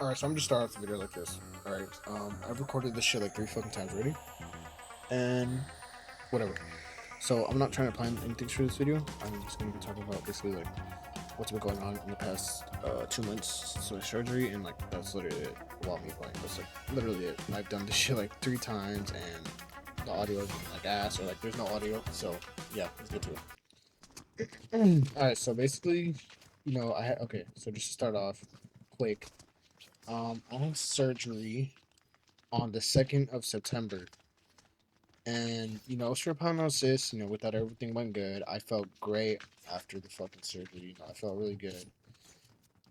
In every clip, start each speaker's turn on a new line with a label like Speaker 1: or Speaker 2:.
Speaker 1: Alright, so I'm just start off the video like this. Alright, I've recorded this shit like 3 fucking times already. And whatever. So I'm not trying to plan anything for this video. I'm just gonna be talking about basically like what's been going on in the past 2 months since my surgery, and like that's literally it. While me playing, that's like literally it. I've done this shit like 3 times, and the audio is like ass, or like there's no audio. So yeah, let's get to it. Alright, so basically, I had okay. So just to start off, quick. I had surgery on the 2nd of September. And, strep cyst, we thought everything went good. I felt great after the fucking surgery. I felt really good.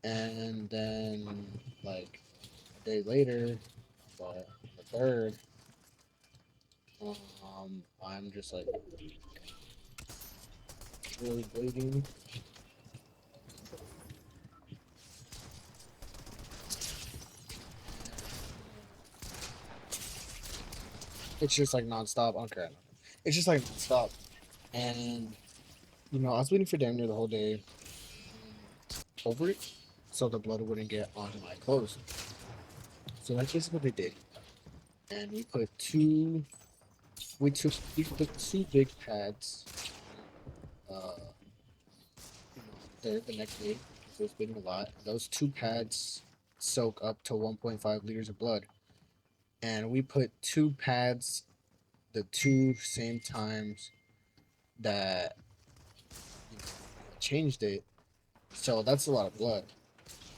Speaker 1: And then, like, a day later, the 3rd, I'm just, like, really bleeding. It's just, like, nonstop. I don't care. It's just, like, nonstop. And, I was waiting for damn near the whole day over it so the blood wouldn't get onto my clothes. So that's basically what they did. And we put two big pads uh there the next day, so it's been a lot. Those two pads soak up to 1.5 liters of blood. And we put two pads the two same times that changed it. So that's a lot of blood.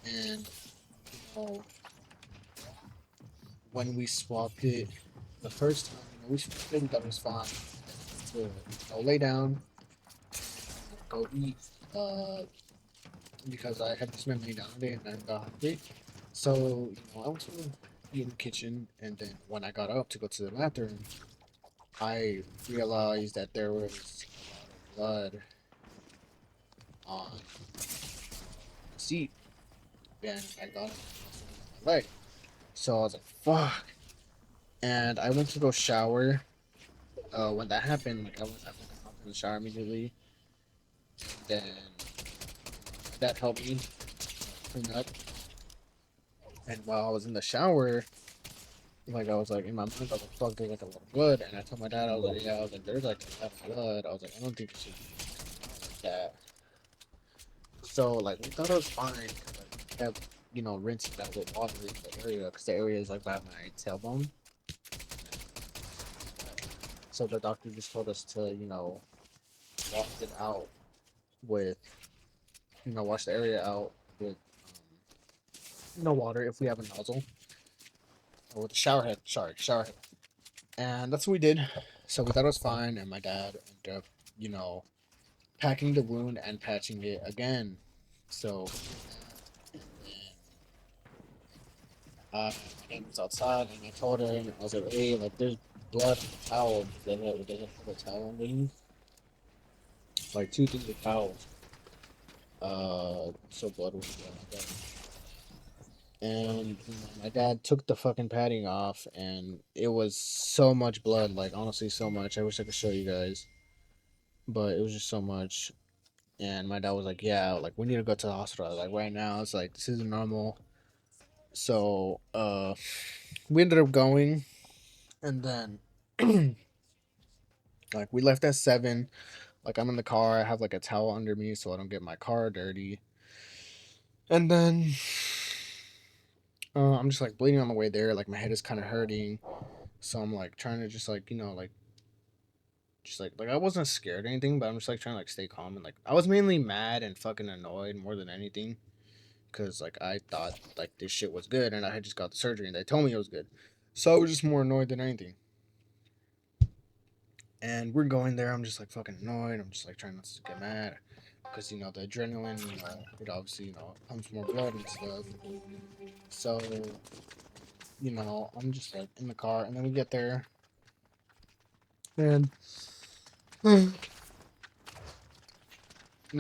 Speaker 1: And know, when we swapped it the first time, we think that was fine. To lay down, go eat, uh, because I had just been laying down today and I got hungry. So, I went to the kitchen, and then when I got up to go to the bathroom, I realized that there was blood on the seat, and I got it on my leg. So I was like, fuck. And I went to go shower. When that happened, like I went in the shower immediately. Then that helped me clean up. And while I was in the shower, like I was like in my mind, I was like, "Fuck, there's like a lot of blood." And I told my dad, I was like, "Yeah," I was like, "There's like a lot of blood." I was like, "I don't think it should be like that." So like we thought it was fine. 'Cause, like, we kept rinsing that with water in the area because the area is like by my tailbone. So the doctor just told us to wash it out with wash the area out with no water if we have a nozzle, or with a shower head. Sorry, shower head. And that's what we did. So we thought it was fine, and my dad ended up, packing the wound and patching it again. So my dad was outside, and I told her, and I was like, "Hey, like there's blood on the towel. They have a towel underneath, like two things of towels. So blood was going on there." And my dad took the fucking padding off, and it was so much blood, like honestly, so much. I wish I could show you guys, but it was just so much. And my dad was like, "Yeah, like we need to go to the hospital. Like right now, it's like this isn't normal." So we ended up going, and then like we left at 7. Like I'm in the car, I have like a towel under me so I don't get my car dirty. And then I'm just like bleeding on the way there. Like my head is kind of hurting, so I'm like trying to just like like just like I wasn't scared or anything, but I'm just like trying to like stay calm, and like I was mainly mad and fucking annoyed more than anything. Because like I thought like this shit was good, and I had just got the surgery and they told me it was good, so I was just more annoyed than anything. And we're going there, I'm just like fucking annoyed, I'm just like trying not to get mad because the adrenaline, it obviously pumps more blood and stuff. So I'm just like in the car, and then we get there, and and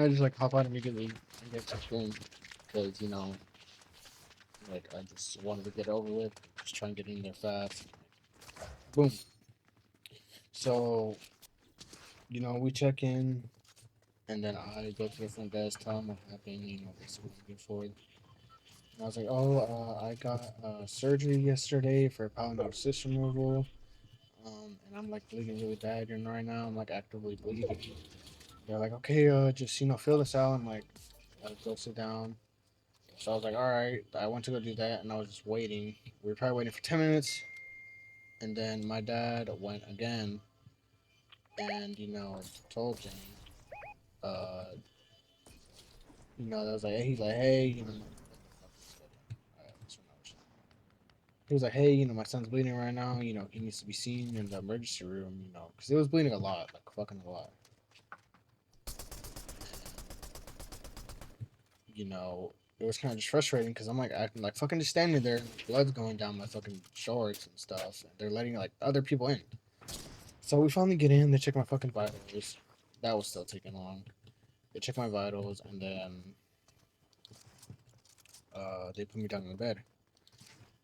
Speaker 1: I just like hop out immediately and get back in because like I just wanted to get over with, just try and get in there fast. Boom. So we check in, and then I go to the front desk, tell them what happened, basically looking for I was like, oh, I got surgery yesterday for pilonidal cyst removal. And I'm like bleeding really bad, right now. I'm like actively bleeding. They're like, okay, just fill this out and like go sit down. So I was like, all right. I went to go do that, and I was just waiting. We were probably waiting for 10 minutes, and then my dad went again, and told Jane, uh, that was like, he's like, hey, he was like, hey, my son's bleeding right now. He needs to be seen in the emergency room. Because it was bleeding a lot, like fucking a lot. It was kind of just frustrating because I'm like acting like fucking just standing there, and blood's going down my fucking shorts and stuff. And they're letting like other people in. So we finally get in. They check my fucking vitals. That was still taking long. They check my vitals, and then they put me down in the bed.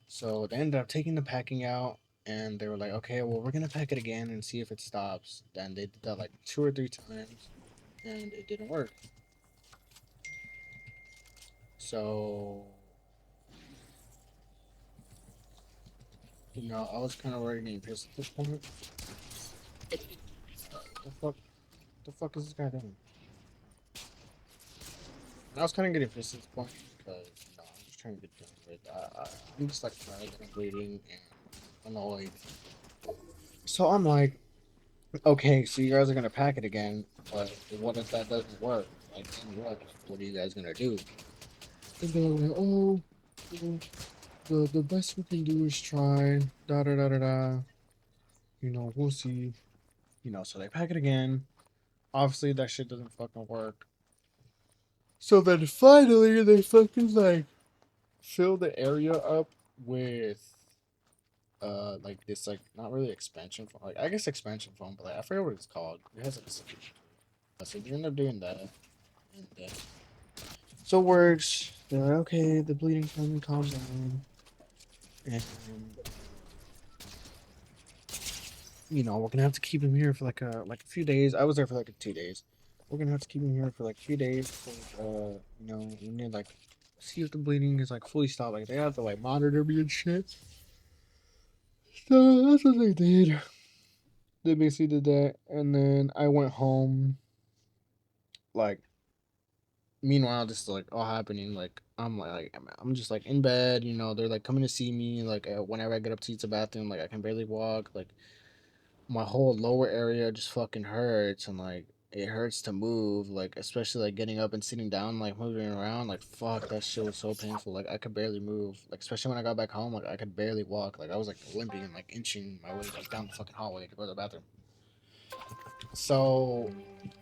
Speaker 1: So they ended up taking the packing out, and they were like, okay, well, we're gonna pack it again and see if it stops. Then they did that like 2 or 3 times, and it didn't work. So, I was kind of already getting pissed at this point. The fuck, the fuck is this guy doing? I was kind of getting pissed at this point because I'm just trying to get done with. I'm just like tired and bleeding and annoyed. So I'm like, okay, so you guys are gonna pack it again, but what if that doesn't work? Like, then what are you guys gonna do? And they're like, oh, the best we can do is try, da da da da da. We'll see. So they pack it again. Obviously, that shit doesn't fucking work. So then finally, they fucking like fill the area up with like this like not really expansion foam, like I guess expansion foam, but like I forget what it's called. It has like a solution. So you end up doing that, and so it works. They're like, okay, the bleeding finally calms down, and we're gonna have to keep him here for like a few days. I was there for like 2 days. We're gonna have to keep him here for like a few days. We need like see if the bleeding is like fully stopped. Like they have to like monitor me and shit. So that's what they did. They basically did that, and then I went home. Like meanwhile, this is like all happening. Like I'm just like in bed. They're like coming to see me. Like whenever I get up to use the bathroom, like I can barely walk. Like my whole lower area just fucking hurts, and like it hurts to move. Like especially like getting up and sitting down, like moving around. Like fuck, that shit was so painful. Like I could barely move. Like especially when I got back home, like I could barely walk. Like I was like limping and like inching my way like down the fucking hallway to go to the bathroom. So,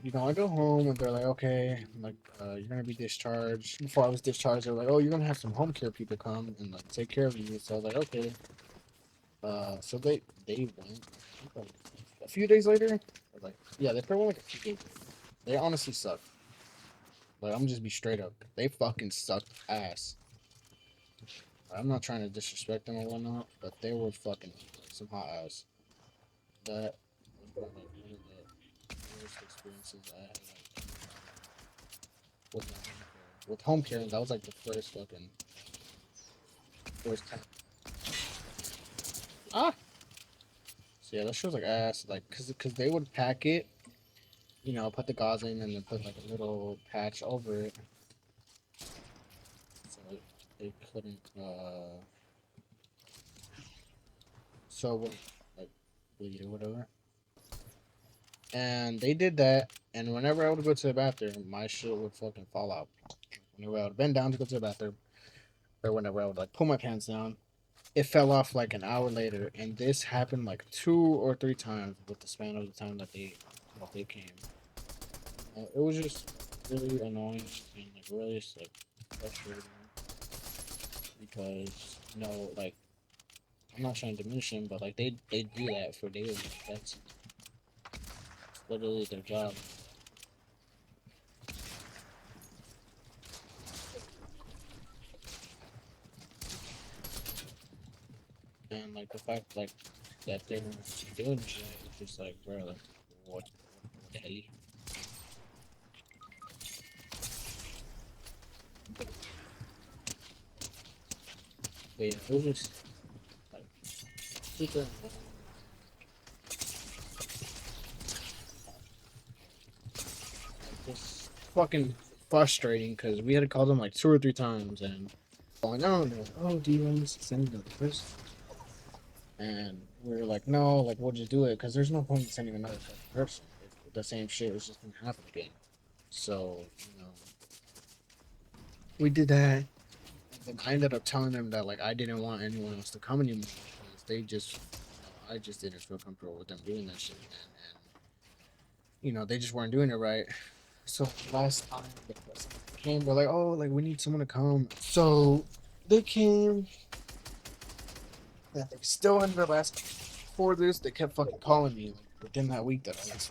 Speaker 1: I go home and they're like, okay, like, you're gonna be discharged. Before I was discharged, they were like, oh, you're gonna have some home care people come and like take care of you. So I was like, okay. So they went like, a few days later. Like, yeah, they probably went like a few days. They honestly suck. Like, I'm just be straight up. They fucking sucked ass. I'm not trying to disrespect them or whatnot, but they were fucking like, some hot ass. That was one of the worst experiences I had. With my home care. With home care, that was like the first time. Ah. So yeah, that shit was like ass. Like, cause they would pack it, put the gauze in and then put like a little patch over it, so it couldn't so it wouldn't like bleed or whatever. And they did that, and whenever I would go to the bathroom, my shit would fucking fall out. Whenever I would bend down to go to the bathroom, or whenever I would like pull my pants down, it fell off like an hour later, and this happened like 2 or 3 times with the span of the time that they came. It was just really annoying and like really just like frustrating because like I'm not trying to diminish them, but like they do that for daily. That's literally their job. And like the fact like that they're doing shit is just like bro, like what the hell? But yeah, it was just like super just fucking frustrating because we had to call them like 2 or 3 times and going on. They're like, "Oh, do you want us to send you the person?" And we were like, "No, like we'll just do it because there's no point in sending another person if the same shit is just gonna happen again." So we did that. And I ended up telling them that like I didn't want anyone else to come anymore because they just, I just didn't feel comfortable with them doing that shit, and they just weren't doing it right. So last time the person came, they're like, oh, like we need someone to come. So they came, and they still ended up asking for this. They kept fucking calling me like within that week that I was.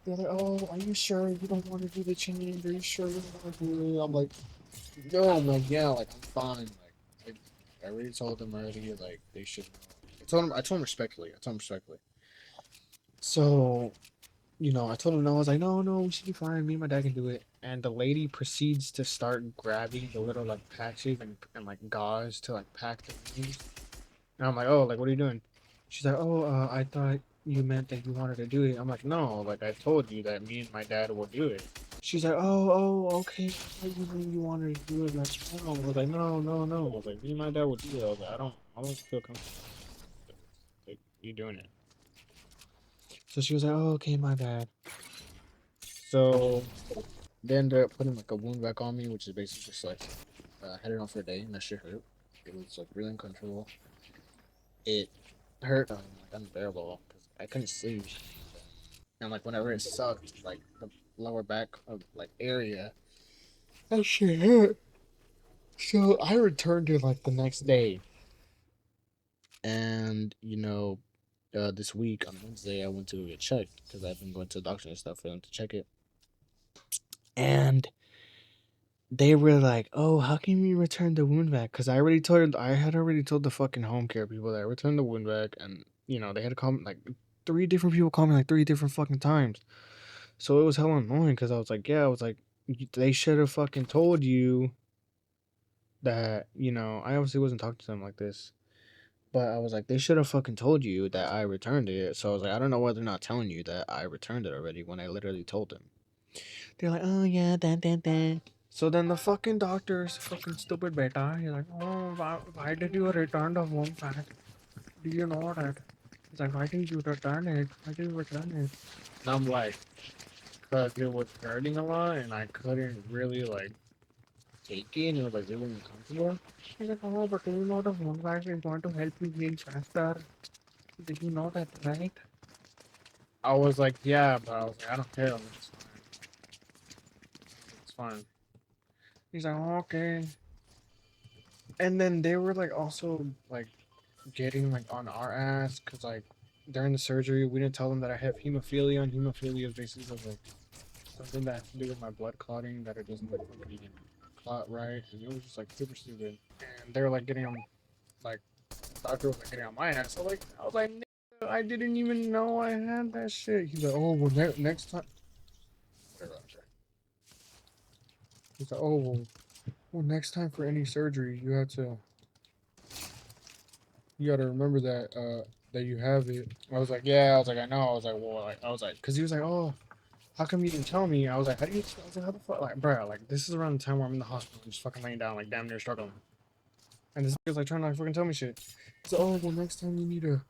Speaker 1: They're like, oh, are you sure you don't want to do the change? Are you sure you don't want to do it? I'm like, no, I'm like, yeah, like I'm fine. Like I already told them already, like they should know. I told them respectfully. I told them respectfully. So, I told him no. I was like, no, no, we should be fine. Me and my dad can do it. And the lady proceeds to start grabbing the little like patches and like gauze to like pack the wounds. And I'm like, oh, like what are you doing? She's like, oh, I thought you meant that you wanted to do it. I'm like, no, like I told you that me and my dad will do it. She's like, oh, okay. I thought you mean you wanted to do it. Like, no. I was like, no, no, no. I was like, me and my dad will do it. I was like, I don't feel comfortable. Like, you doing it. So she was like, oh, okay, my bad. So they ended up putting like a wound back on me, which is basically just like headed on for a day, and that shit hurt. It was like really uncomfortable. It hurt like unbearable because I couldn't sleep, and like whenever it sucked, like the lower back of like area, that shit hurt. So I returned it like the next day, and this week on Wednesday I went to get checked because I've been going to the doctor and stuff for them to check it, and they were like, "Oh, how can we return the wound vac?" Because I had already told the fucking home care people that I returned the wound vac, and they had to call me like 3 different people called me like 3 different fucking times. So it was hella annoying because I was like, yeah, I was like, they should have fucking told you that I obviously wasn't talking to them like this, but I was like, they should have fucking told you that I returned it. So I was like, I don't know why they're not telling you that I returned it already when I literally told them. They're like, oh yeah, that. So then the fucking doctor's fucking stupid beta. He's like, oh, why did you return the wound pack? Do you know that? He's like, why did you return it? Why did you return it? And I'm like, because it was hurting a lot and I couldn't really like take it and it was like really uncomfortable. He's like, oh, but do you know the wound pack is going to help you heal faster? Did you know that, right? I was like, yeah, but I was like, I don't care. It's fine. It's fine. He's like, okay. And then they were like also like getting like on our ass because like during the surgery we didn't tell them that I have hemophilia, and hemophilia is basically like something that has to do with my blood clotting, that it doesn't like fucking clot right, and it was just like super stupid. And they were like getting on like the doctor was like getting on my ass. I was like, "Nigga, I didn't even know I had that shit." He's like, oh well, next time. He's like, oh well, next time for any surgery you gotta remember that you have it. I was like, yeah. I was like, I know. I was like, well, I was like, because he was like, oh, how come you didn't tell me? I was like, how do you? I was like, how the fuck, like, bro, like, this is around the time where I'm in the hospital, I'm just fucking laying down, like, damn near struggling, and this nigga's like trying to like, fucking tell me shit. He's like, oh, well, next time you need to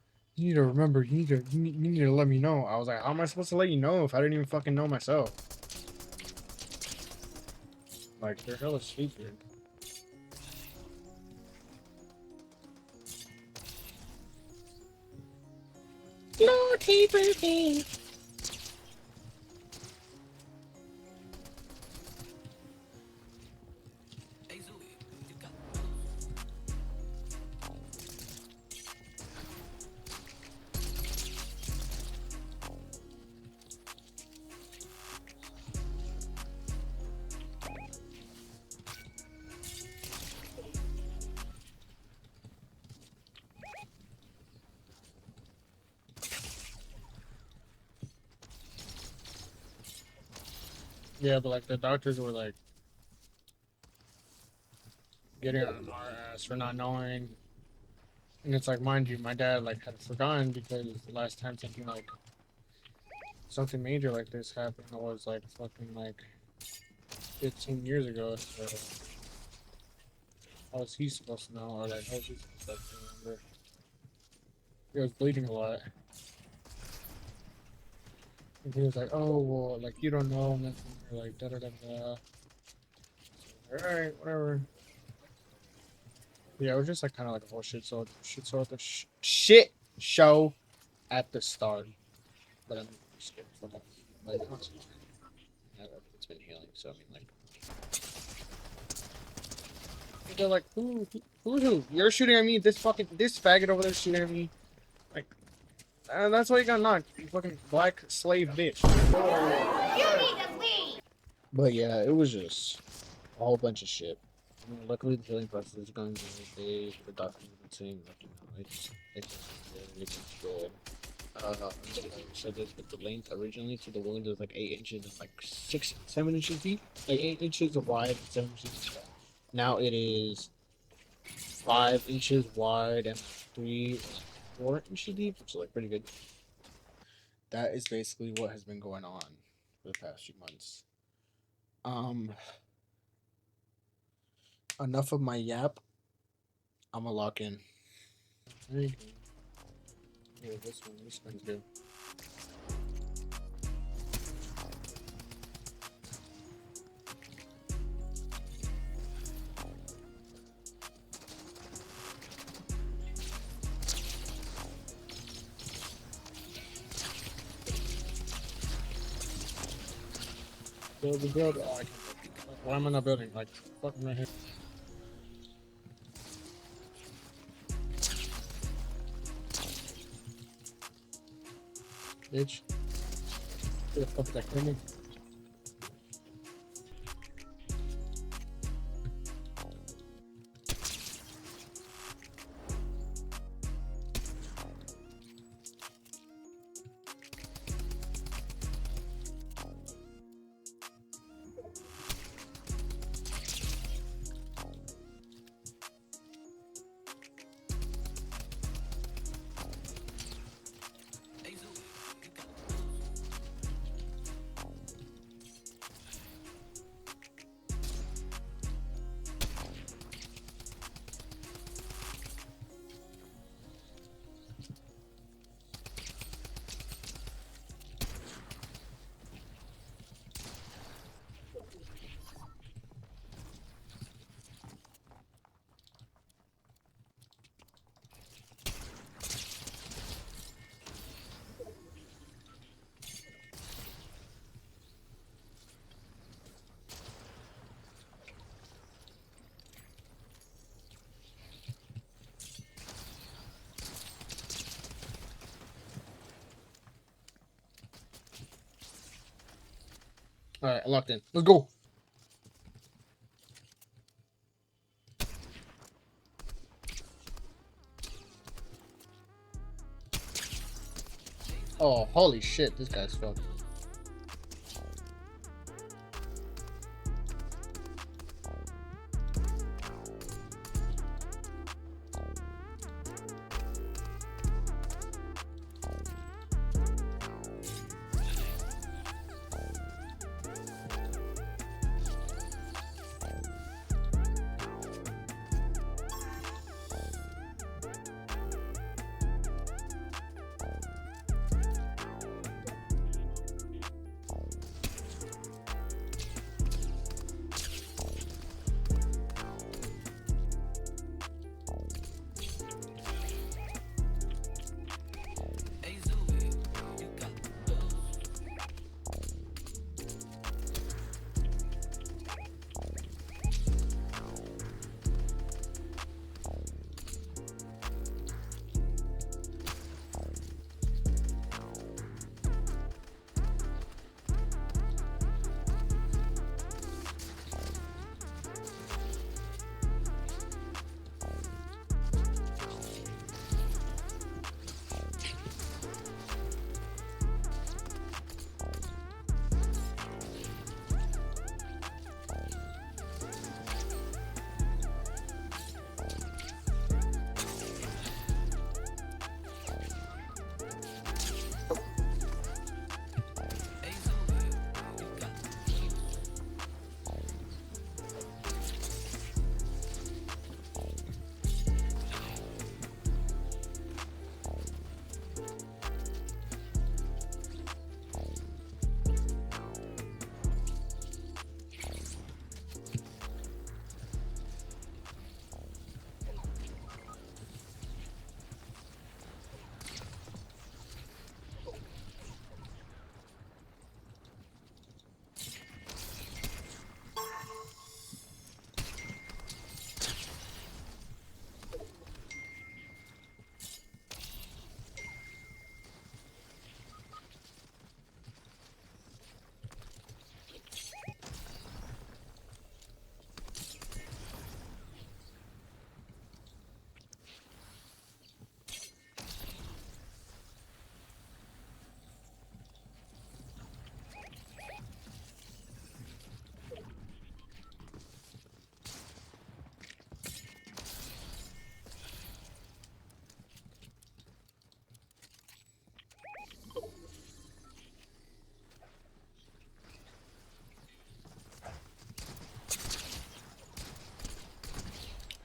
Speaker 1: remember, you need to let me know. I was like, how am I supposed to let you know if I didn't even fucking know myself? Like, they're hella stupid. Naughty birthday. Yeah, but like the doctors were like getting on our ass for not knowing. And it's like, mind you, my dad like had forgotten because the last time something major like this happened was like fucking like 15 years ago. So how was he supposed to know? Or like, how was he supposed to remember? He was bleeding a lot. And he was like, oh, well, like, you don't know nothing. Or like, da da da da. Alright, whatever. Yeah, it was just like kind of like a whole shit show at the shit show at the start. But I'm scared for that. Like, it's been healing, so I mean, like. They're like, who? You're shooting at me. This faggot over there shooting at me. Like, that's why you got knocked. You fucking black slave bitch. You need to leave. But yeah, it was just a whole bunch of shit. I mean, luckily, the healing process is going good. The doctor's been saying, like, you know, it's good. So the length originally to the wound was like 8 inches and like 7 inches deep. Like 8 inches wide and 7 inches deep. Now it is 5 inches wide and 4 inches deep, which is like pretty good. That is basically what has been going on for the past few months. Enough of my yap. I'm gonna lock in. There you go. Yeah, this one's good. Build. Oh, I can't. Why am I not building? Like, fucking right here. Bitch. Where the fuck is that coming? Alright, I locked in. Let's go. Oh, holy shit, this guy's fucked.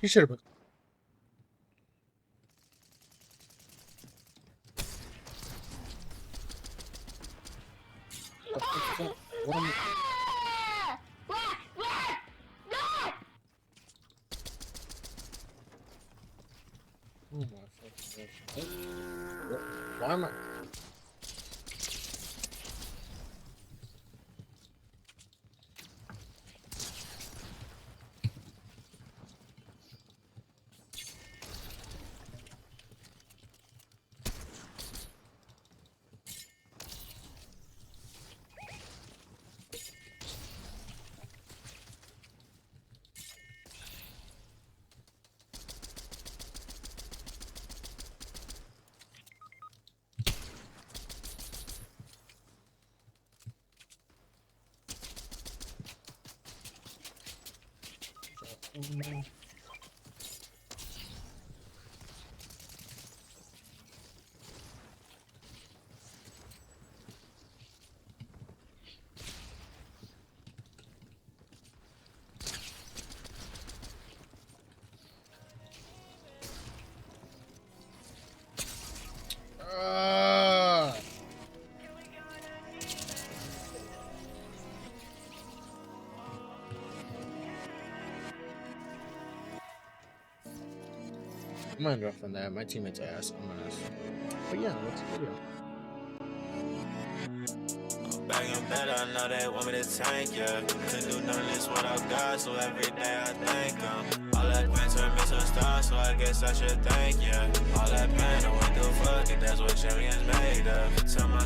Speaker 1: He should have. What am I? Oh my fucking gosh. Why am I? I'm not enough on that. My teammate's ass. I'm gonna. But yeah, what's the video?
Speaker 2: Back in bed, I know they want me to tank, yeah. Couldn't do none of this without God, so every day I thank him. All that pain turned me to a star, so I guess I should thank, yeah. All that pain, I went through, fuck it, that's what champions made of. Tell my